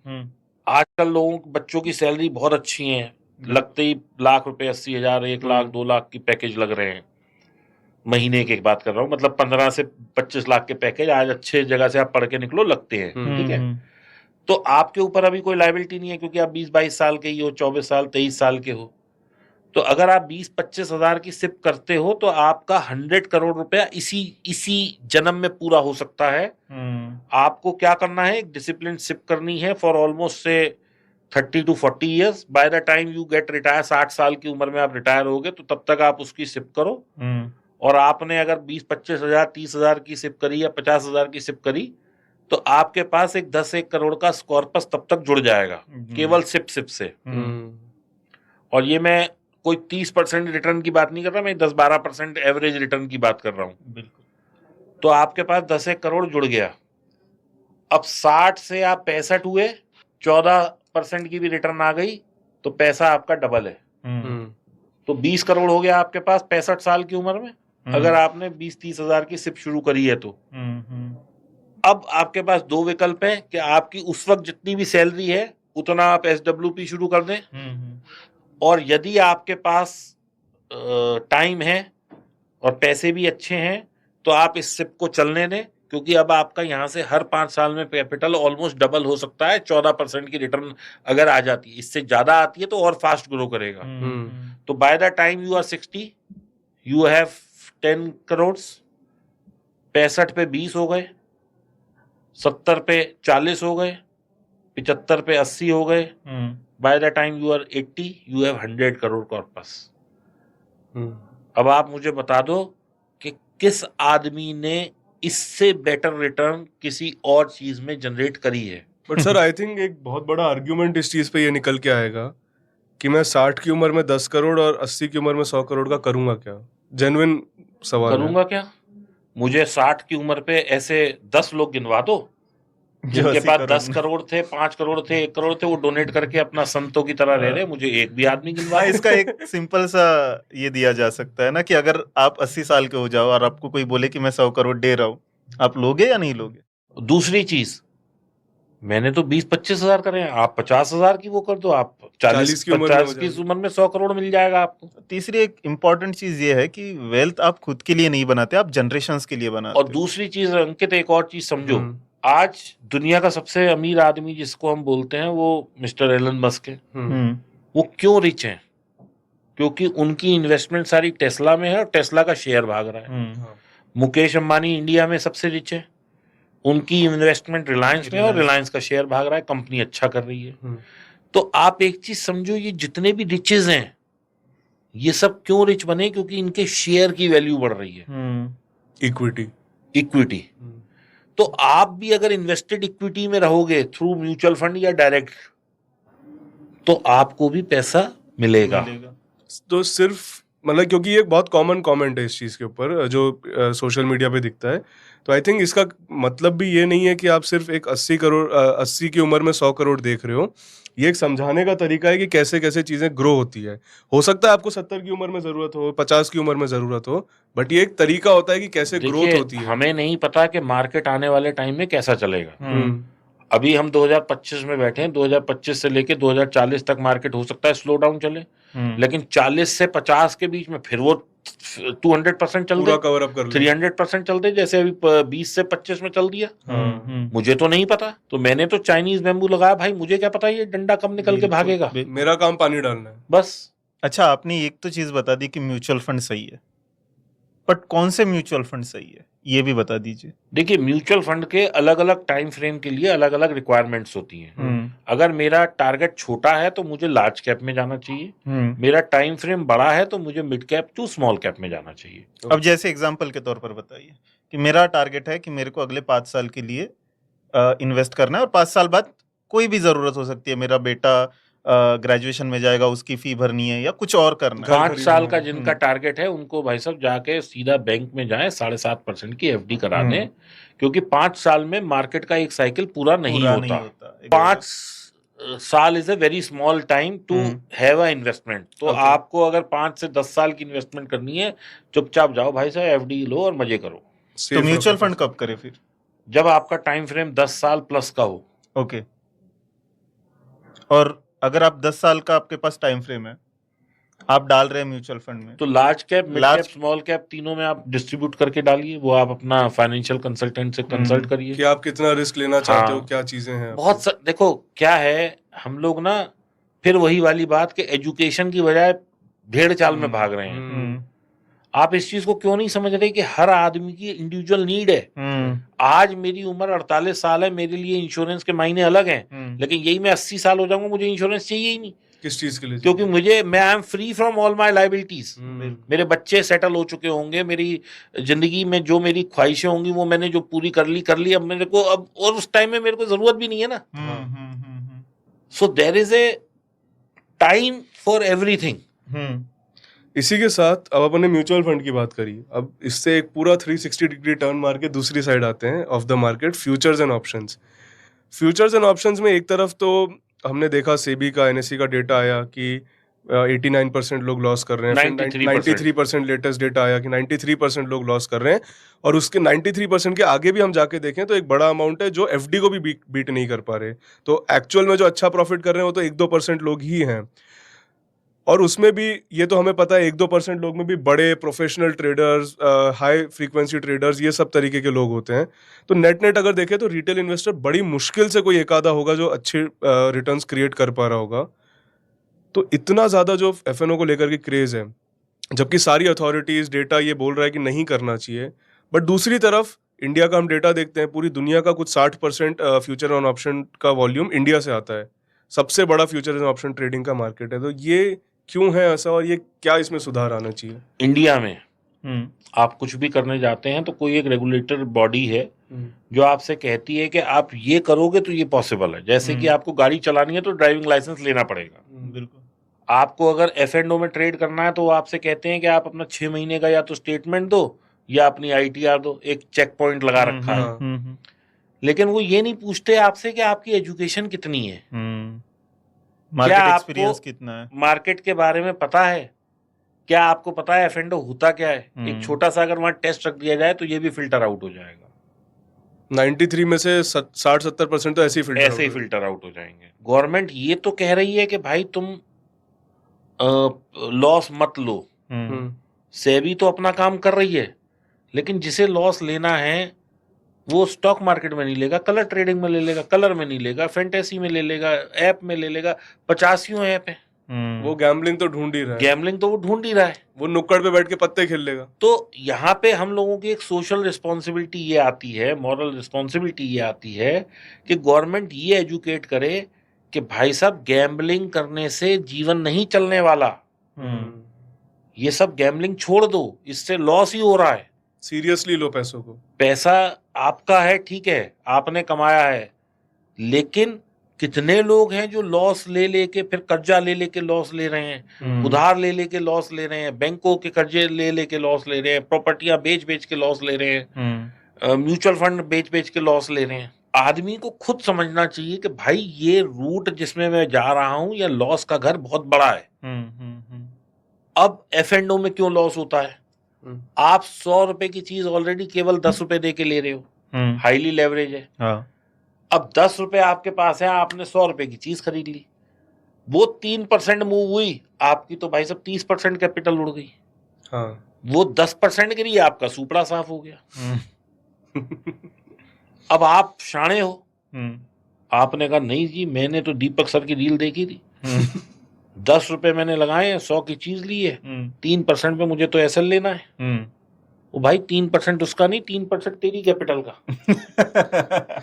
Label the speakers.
Speaker 1: आजकल बच्चों की सैलरी बहुत अच्छी है, लगते ही लाख रुपए, 80,000, 1 लाख, 2 लाख की पैकेज लग रहे हैं। महीने की बात कर रहा हूँ, मतलब 15 से 25 लाख के पैकेज आज अच्छे जगह से आप पढ़ के निकलो लगते हैं, ठीक है। तो आपके ऊपर अभी कोई लायबिलिटी नहीं है, क्योंकि आप 20-22 साल के ही हो, 24 साल 23 साल के हो। तो अगर आप 20-25 हजार की सिप करते हो तो आपका 100 करोड़ रुपया इसी जन्म में पूरा हो सकता है। आपको क्या करना है, एक डिसिप्लिन सिप करनी है फॉर ऑलमोस्ट से 30 to 40 years. Bye the time you get retire, 60 साल की उम्र में आप रिटायर होगे, तो तब तक आप उसकी सिप करो। और आपने अगर 20-25 हजार, 30 हजार की सिप करी या 50 हजार की सिप करी, तो आपके पास एक 10-1 करोड़ का कॉर्पस तब तक जुड़ जाएगा, केवल सिप से। और ये मैं कोई 30% रिटर्न की बात नहीं कर रहा, मैं 10-12% एवरेज रिटर्न की बात कर रहा हूं। बिल्कुल। तो आपके पास 10-1 करोड़ जुड़ गया। अब 60 से आप 65 हुए, 14% की भी रिटर्न आ गई, तो पैसा आपका डबल है। तो 20 करोड़ हो गया आपके पास 65 साल की उम्र में, अगर आपने 20-30 हजार की सिप शुरू करी है तो। अब आपके पास दो विकल्प है कि आपकी उस वक्त जितनी भी सैलरी है उतना आप SWP शुरू कर दें, और यदि आपके पास टाइम है और पैसे भी अच्छे हैं तो आप इस सिप को चलने दें, क्योंकि अब आपका यहां से हर 5 साल में कैपिटल ऑलमोस्ट डबल हो सकता है। 14% की रिटर्न अगर आ जाती है, इससे ज्यादा आती है तो और फास्ट ग्रो करेगा। तो by the time you are 60, you have 10 crore. 65 पे 20 हो गए, 70 पे 40 हो गए, 75 पे 80 हो गए। By the time you are 80, you have 100 crore corpus. अब आप मुझे बता दो कि किस आदमी ने इससे बेटर रिटर्न किसी और चीज में जनरेट करी है।
Speaker 2: बट सर आई थिंक एक बहुत बड़ा आर्ग्यूमेंट इस चीज पे ये निकल के आएगा कि मैं 60 की उम्र में 10 करोड़ और 80 की उम्र में 100 करोड़ का करूंगा क्या। जेन्युइन सवाल
Speaker 1: करूंगा क्या? मुझे 60 की उम्र पे ऐसे 10 लोग गिनवा दो जिनके पास 10 करोड़ थे, 5 करोड़ थे, 1 करोड़ थे, वो डोनेट करके अपना संतों की तरह रह रहे। मुझे एक भी आदमी गिनवा।
Speaker 3: इसका एक सिंपल सा ये दिया जा सकता है ना कि अगर आप 80 साल के हो जाओ और आपको कोई बोले कि मैं 100 करोड़ दे रहा हूँ, आप लोगे या नहीं लोगे?
Speaker 1: दूसरी चीज, मैंने तो 20-25 हजार करे हैं, आप 50 हजार की वो कर दो, आप 40 की उम्र में 100 करोड़ मिल जाएगा आपको।
Speaker 3: तीसरी एक इम्पोर्टेंट चीज ये है कि वेल्थ आप खुद के लिए नहीं बनाते, आप जनरेशंस के लिए बनाते।
Speaker 1: और दूसरी चीज अंकित, एक और चीज समझो, आज दुनिया का सबसे अमीर आदमी जिसको हम बोलते हैं वो मिस्टर एलन मस्क है। वो क्यों रिच हैं? क्योंकि उनकी इन्वेस्टमेंट सारी टेस्ला में है और टेस्ला का शेयर भाग रहा है। मुकेश अंबानी इंडिया में सबसे रिच है, उनकी इन्वेस्टमेंट रिलायंस में और रिलायंस का शेयर भाग रहा है, कंपनी अच्छा कर रही है। तो आप एक चीज समझो, ये जितने भी रिचेज हैं ये सब क्यों रिच बने? क्योंकि इनके शेयर की वैल्यू बढ़ रही है, इक्विटी। तो आप भी अगर इन्वेस्टेड इक्विटी में रहोगे थ्रू म्यूचुअल फंड या डायरेक्ट, तो आपको भी पैसा मिलेगा।
Speaker 2: तो सिर्फ मतलब क्योंकि ये बहुत कॉमन कमेंट है इस चीज के ऊपर जो सोशल मीडिया पे दिखता है, तो आई थिंक इसका मतलब भी ये नहीं है कि आप सिर्फ एक 80 की उम्र में 100 करोड़ देख रहे हो। ये एक समझाने का तरीका है कि कैसे कैसे चीजें ग्रो होती है। हो सकता है आपको 70 की उम्र में जरूरत हो, 50 की उम्र में जरूरत हो, बट ये एक तरीका होता है कि कैसे ग्रोथ होती है।
Speaker 1: हमें नहीं पता कि मार्केट आने वाले टाइम में कैसा चलेगा। अभी हम 2025 में बैठे हैं, 2025 से लेके 2040 तक मार्केट हो सकता है स्लो डाउन चले, लेकिन 40 से 50 के बीच में फिर वो 200% चल दे, 300% चल दे, जैसे अभी 20 से 25 में चल दिया। मुझे तो नहीं पता, तो मैंने तो चाइनीज बैम्बू लगाया भाई, मुझे क्या पता ये डंडा कब निकल के भागेगा।
Speaker 2: मेरा काम पानी डालना है
Speaker 1: बस।
Speaker 3: अच्छा, आपने एक तो चीज बता दी कि म्यूचुअल फंड सही है, बट कौन से म्यूचुअल फंड सही है ये भी बता दीजिए।
Speaker 1: देखिए, म्यूचुअल फंड के अलग अलग टाइम फ्रेम के लिए अलग अलग रिक्वायरमेंट्स होती हैं। अगर मेरा टारगेट छोटा है तो मुझे लार्ज कैप में जाना चाहिए, मेरा टाइम फ्रेम बड़ा है तो मुझे mid cap to small cap में जाना चाहिए।
Speaker 3: अब जैसे एग्जांपल के तौर पर बताइए कि मेरा टारगेट है कि मेरे को अगले 5 साल के लिए इन्वेस्ट करना है और 5 साल बाद कोई भी जरूरत हो सकती है, मेरा बेटा ग्रेजुएशन में जाएगा, उसकी फी भरनी है या कुछ और करना है।
Speaker 1: 5 साल का जिनका टारगेट है उनको भाई साहब जाके सीधा बैंक में जाए, 7.5% की FD करा दें, क्योंकि 5 साल में मार्केट का एक साइकिल पूरा नहीं होता। 5 साल is a very small time to have a investment. तो आपको अगर 5 से 10 साल की इन्वेस्टमेंट करनी है, चुपचाप जाओ भाई साहब, FD लो और मजे करो।
Speaker 3: तो म्यूचुअल फंड कब करे फिर?
Speaker 1: जब आपका टाइम फ्रेम 10 साल प्लस का हो।
Speaker 3: ओके। और अगर आप 10 साल का आपके पास टाइम फ्रेम है, आप डाल रहे हैं म्यूचुअल फंड में,
Speaker 1: तो large cap, mid
Speaker 3: Large-
Speaker 1: cap, small cap तीनों में आप डिस्ट्रीब्यूट करके डालिए, वो आप अपना फाइनेंशियल कंसल्टेंट से कंसल्ट करिए
Speaker 2: कि आप कितना रिस्क लेना चाहते हो,
Speaker 1: हाँ।
Speaker 2: क्या चीजें हैं
Speaker 1: बहुत देखो क्या है, हम लोग ना फिर वही वाली बात कि एजुकेशन की बजाय भेड़ चाल में भाग रहे हैं। आप इस चीज को क्यों नहीं समझ रहे कि हर आदमी की इंडिविजुअल नीड है। आज मेरी उम्र 48 साल है, मेरे लिए इंश्योरेंस के मायने अलग हैं, लेकिन यही मैं 80 साल हो जाऊंगा, मुझे इंश्योरेंस चाहिए ही नहीं।
Speaker 2: किस चीज के लिए?
Speaker 1: क्योंकि मैं I am free from all my liabilities. मेरे बच्चे सेटल हो चुके होंगे, मेरी जिंदगी में जो मेरी ख्वाहिशें होंगी वो मैंने जो पूरी कर ली, अब मेरे को अब और उस टाइम में मेरे को जरूरत भी नहीं है ना। So there is a time for everything.
Speaker 2: इसी के साथ अब अपन ने म्यूचुअल फंड की बात करी, अब इससे एक पूरा 360 डिग्री टर्न मार के दूसरी साइड आते हैं of the market, futures and options. Futures and options में एक तरफ तो हमने देखा सेबी का, एनएसई का डेटा आया कि 89% लोग लॉस कर रहे हैं, 93% लेटेस्ट डेटा आया कि 93% लोग लॉस कर रहे हैं, और उसके 93% के आगे भी हम जाके देखें तो एक बड़ा अमाउंट है जो एफडी को भी बीट नहीं कर पा रहे। तो एक्चुअल में जो अच्छा प्रॉफिट कर रहे हैं वो तो 1-2% लोग ही हैं, और उसमें भी ये तो हमें पता है 1-2% लोग में भी बड़े professional traders, high frequency traders, ये सब तरीके के लोग होते हैं। तो नेट अगर देखें तो रिटेल इन्वेस्टर बड़ी मुश्किल से कोई एक आधा होगा जो अच्छे रिटर्न्स क्रिएट कर पा रहा होगा। तो इतना ज़्यादा जो एफएनओ को लेकर के क्रेज है, जबकि सारी अथॉरिटीज डेटा ये बोल रहा है कि नहीं करना चाहिए, बट दूसरी तरफ इंडिया का हम डेटा देखते हैं, पूरी दुनिया का कुछ 60% फ्यूचर ऑन ऑप्शन का वॉल्यूम इंडिया से आता है, सबसे बड़ा फ्यूचर ऑन ऑप्शन ट्रेडिंग का मार्केट है। तो ये क्यों है ऐसा, और ये क्या इसमें सुधार आना चाहिए?
Speaker 1: इंडिया में आप कुछ भी करने जाते हैं तो कोई एक रेगुलेटर बॉडी है जो आपसे कहती है कि आप ये करोगे तो ये पॉसिबल है। जैसे कि आपको गाड़ी चलानी है तो ड्राइविंग लाइसेंस लेना पड़ेगा।
Speaker 3: बिल्कुल।
Speaker 1: आपको अगर F&O में ट्रेड करना है तो वो आपसे कहते हैं कि आप अपना 6 महीने का या तो स्टेटमेंट दो या अपनी ITR दो, एक चेक पॉइंट लगा रखा है। लेकिन वो ये नहीं पूछते आपसे कि आपकी एजुकेशन कितनी है,
Speaker 3: मार्केट एक्सपीरियंस कितना है,
Speaker 1: मार्केट के बारे में पता है, क्या आपको पता है F&O होता क्या है। एक छोटा सा अगर वहां टेस्ट रख दिया जाए तो ये भी फिल्टर आउट हो जाएगा।
Speaker 2: 93 में से 60-70% तो ऐसे ही
Speaker 1: फिल्टर आउट हो जाएंगे। गवर्नमेंट ये तो कह रही है कि भाई तुम लॉस मत लो, सेबी तो अपना काम कर रही है, लेकिन जिसे लॉस लेना है वो स्टॉक मार्केट में नहीं लेगा, कलर ट्रेडिंग में ले लेगा, कलर में नहीं लेगा, फैंटेसी में ले लेगा, ऐप में ले लेगा। 50 ऐप है,
Speaker 2: वो गैम्बलिंग तो ढूंढ ही रहा है, वो नुक्कड़ पे बैठ के पत्ते खेल लेगा।
Speaker 1: तो यहाँ पे हम लोगों की एक सोशल रिस्पॉन्सिबिलिटी ये आती है, मॉरल रिस्पॉन्सिबिलिटी ये आती है कि गवर्नमेंट ये एजुकेट करे कि भाई साहब गैम्बलिंग करने से जीवन नहीं चलने वाला, ये सब गैम्बलिंग छोड़ दो, इससे लॉस ही हो रहा है।
Speaker 2: सीरियसली लो पैसों को,
Speaker 1: पैसा आपका है, ठीक है, आपने कमाया है, लेकिन कितने लोग हैं जो लॉस ले लेके फिर कर्जा ले लेके लॉस ले रहे हैं, उधार ले लेके लॉस ले रहे हैं, बैंकों के कर्जे ले लेके लॉस ले रहे हैं, प्रॉपर्टियां बेच बेच के लॉस ले रहे हैं, म्यूचुअल फंड बेच बेच के लॉस ले रहे हैं। आदमी को खुद समझना चाहिए कि भाई ये रूट जिसमें मैं जा रहा हूं या लॉस का घर बहुत बड़ा है। अब F&O में क्यों लॉस होता है? आप 100 रुपए की चीज ऑलरेडी केवल 10 रुपए दे के ले रहे हो, हाईली लेवरेज है। अब 10 रुपए आपके पास है, आपने 100 रुपए की चीज खरीद ली, वो 3% मूव हुई, आपकी तो भाई सब 30% कैपिटल उड़ गई। वो 10% गिरी, आपका सुपड़ा साफ हो गया। अब आप शाणे हो, आपने कहा नहीं जी, मैंने तो दीपक सर की रील देखी थी, 10 रुपए मैंने लगाए, 100 की चीज ली है, 3% पे मुझे तो एसएल लेना है। वो भाई 3% उसका नहीं, 3% तेरी कैपिटल का।